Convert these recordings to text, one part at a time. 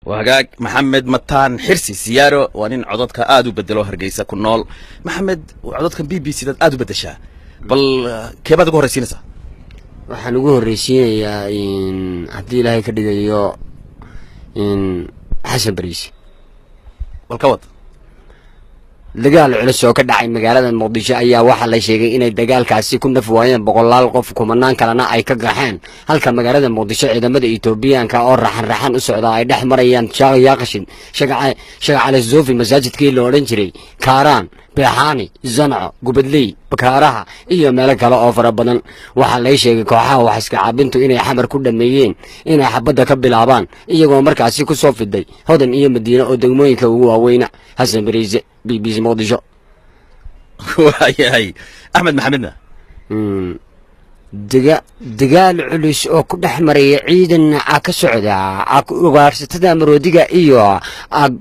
وهاجاك محمد متان حرسي سيارو وانين عضدك آدو بدلو هرقيسا كنول محمد عضدك بي بي سي داد آدو بدشا بل كيف هذا قهر سينسا waxaan ugu horeysiinayaa in hadii ilaahay ka dhigayo in xasan bariis bal ka wad dagaal culus oo ka dhacay magaalada Muqdisho ayaa waxa la sheegay inay dagaalkaasi ku naf waayeen boqolaal qof kumanaan kalena ay ka gaxeen halka magaalada Muqdisho ciidamada Itoobiyaanka oo raxan u socda ay dhex marayaan yaaqashin shaqaale Zofi masaajidkii loo oran jiray Kaaraan Beexaani Zanco Gubadley Bakaaraha iyo meel kale oo fara badan waxa la sheegay kooxaha wax iska caabintu inay xamar ku dhameeyeen inay xabada ka bilaabaan iyagoo markaasi ku soo fiday hodan iyo Madiina oo degmooyinka ugu waaweyna Xasan Bariis BBC Muqdisho waayay Ahmed Maxamedna dagaal culus oo ku dhex maray ciidan ka socda ugaarsatada maroodiga iyo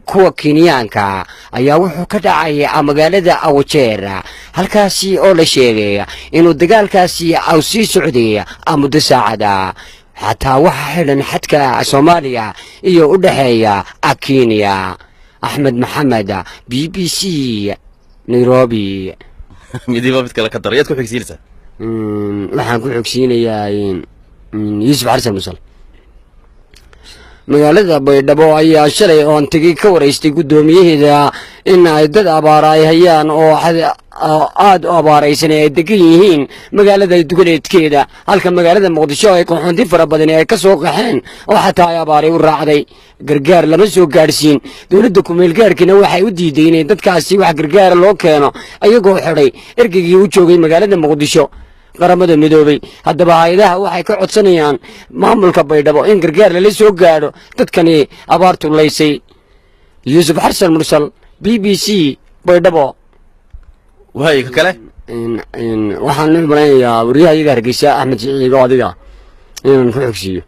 kuwa Kenyaanka ayaa wuxuu ka dhacay magaalada Awajeer halkaasi oo la sheegay inuu dagaalkaasi aw sii socday muddo saacada xataa waxa xidhan xadka Soomaaliya iyo u dhaxeeya Kenya Ahmed Maxamed BBC Nairobi midiba mid kale ka daryeed ku xigsiinaysa waxaan ku xogsiinayaa Yuusuf Xarsan Musal magaalada Baydhabo ayaa shalay oo tagay ka wareystay gudoomiyaheeda in ay dad abaar ay hayaan oo aad u abaaraysan ay degan yihiin magaalada duguleedkeeda halka magaalada Muqdisho ay qoxoonti fara badan ay ka soo qaxeen oo xataa ay abaar u raacday gargaar lama soo gaarsiin dawladda ku meel gaarkina waxay u diiday in dadkaasi wax gargaar loo keeno ayagoo xidhay ergigii u joogay magaalada Muqdisho qaramada midoobay haddaba hay'adaha waxay ka codsanayaan maamulka Baydhabo in gargaar la soo gaaro dadkani abaartu leysay Yuusuf Xarsan Mursal BBC Baydhabo waay ka kale waxaan u baranayaa wariyaha Hargeysa Axmed Ciigo adiga inaan ku xigsiyo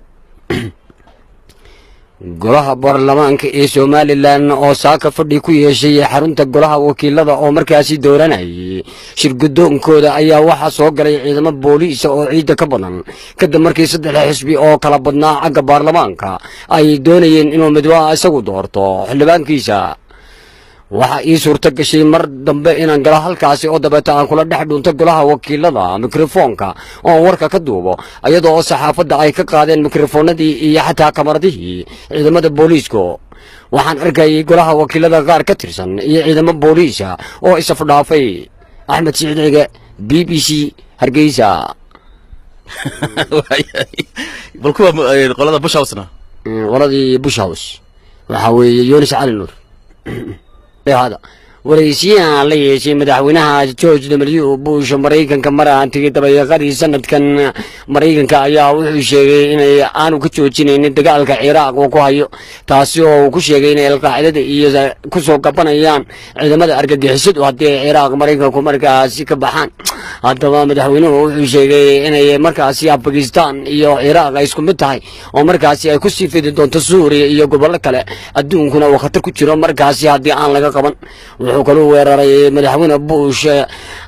golaha baarlamaanka ee Soomaaliland oo saaka fadhi ku yeeshay xarunta golaha wakiilada oo markaasi dooranayay shirgudoonkooda ayaa waxa soo galay ciidamo booliis oo ciidan ka badan kadib markii saddex xisbi oo kala badnaa xagga baarlamaanka ay doonayeen inuu midwaa isagu doorto xildhibaankiisa waxa ii suurta gashay mar dambe inaan galo halkaasi oo dabeeta aan kula dhex dhunto golaha wakiilada mikrofoonka oo warka ka duubo iyadoo saxaafadda ay ka qaadeen mikrofoonadii iyo xataa kamaradihii ciidamada booliisku waxaan arkayay golaha wakiilada qaar ka tirsan iyo ciidamo booliisa oo isafdhaafay Axmed Ciidiga BBC Hargeysa bal kuwa qolada Bush House-na qoladii Bush House waxa weeye Yunis Cali Nuur هذا ورئيسيا اللي شيء مدحونها جورج دبليو بوش مريكان كمرة أنتي تبي غادي سنة كان مريكان كأيا وشيء إن أنا كتشوتشين إن تقال كعراق وكوهيو تاسيو وكشيء إن القاعدة إذا كسو كبنا يان عندما أركض يحسد وهدي عراق مريكان كمركا سيك بحان هذا ما مدحونه وشيء إن مركز سيا باكستان إيو عراق يسكن متاعي ومركز سيا كسي في دون تصوري إيو قبل كله الدون كنا وخطر كتير مركز سيا دي أنا لقى كمان وحكلوا weeraray madaxweyne Bush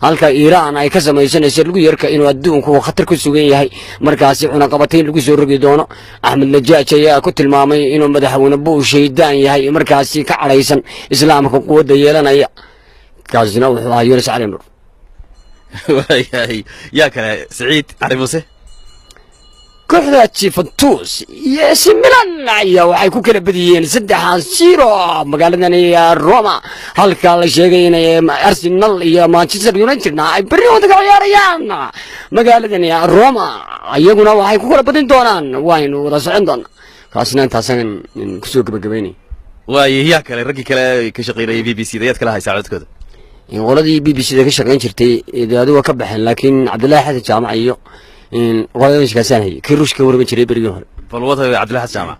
halka Iran ay ka sameeyeen lagu yarka inuu adduunku khatar ku sugan yahay markaasi cunaqabateyn lagu soo rogi doono Ahmed Najaaj ayaa ku tilmaamay inuu madaxweyne Bush shaydaan yahay markaasi ka calaysan islaamka quwadda yeelanaya kaasina wuxuu ahaa Yunis Cali Nuur waayay yaa kale Saciid Cali Muuse kooxda Juventus iyo AC Milan ayaa waxay ku kala badiyeen 3-0 magaaladan Roma halka la sheegay in Arsenal iyo Manchester United ay bari wada ciyaarayaan magaaladan Roma ayaguna waxay ku kala badin doonaan waynu wada socon doonaa kaasina intaasan ku soo gabagabeynay waayay yaa kale ragii kale ka shaqeynayay BBC da kala hay saacadkooda in qoladii BBC da ka shaqeyn jirtay idaadu ka baxeen laakiin Cabdullaahi Xasan Jaamac iyo قولنا إيش كسانه كيروش كور بنشري بريجون فالوضع عبد الله حسام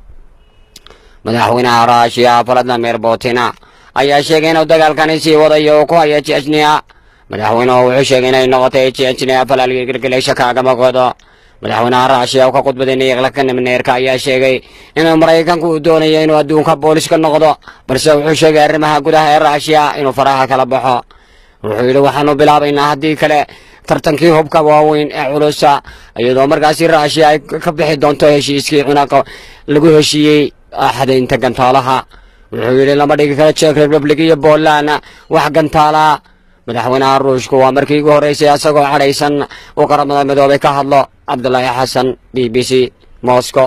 مدحونا راشيا فلدنا ميربوتنا أي شيء كنا ودقال كان يسي وضيو كويا تشنيا مدحونا وعشة كنا نقطة تشنيا فلا لقى شكا كما قدا مدحونا راشيا وكقط بدني يغلقنا من نيركا أي شيء إن أمريكا كودوني إنه أدون كبوليس كنقضا بس وعشة كرمها قدها راشيا إنه فراها كلبها وحيلو وحنو بلابينا هدي كلا tartankii hubka waaweyn ee culus iyadoo markaasi Russia ay ka bixi doonto heshiiskii cunaqa lagu heshiiyay axadaynta gantaalaha wuxuu yidhi lama dhigi karo Czech Republic iyo Poland wax gantaala madaxweynaha ruushku waa markii ugu horeysay asagoo cadhaysan uu qaramada midoobay ka hadlo cabdullaahi xasan BBC Moscow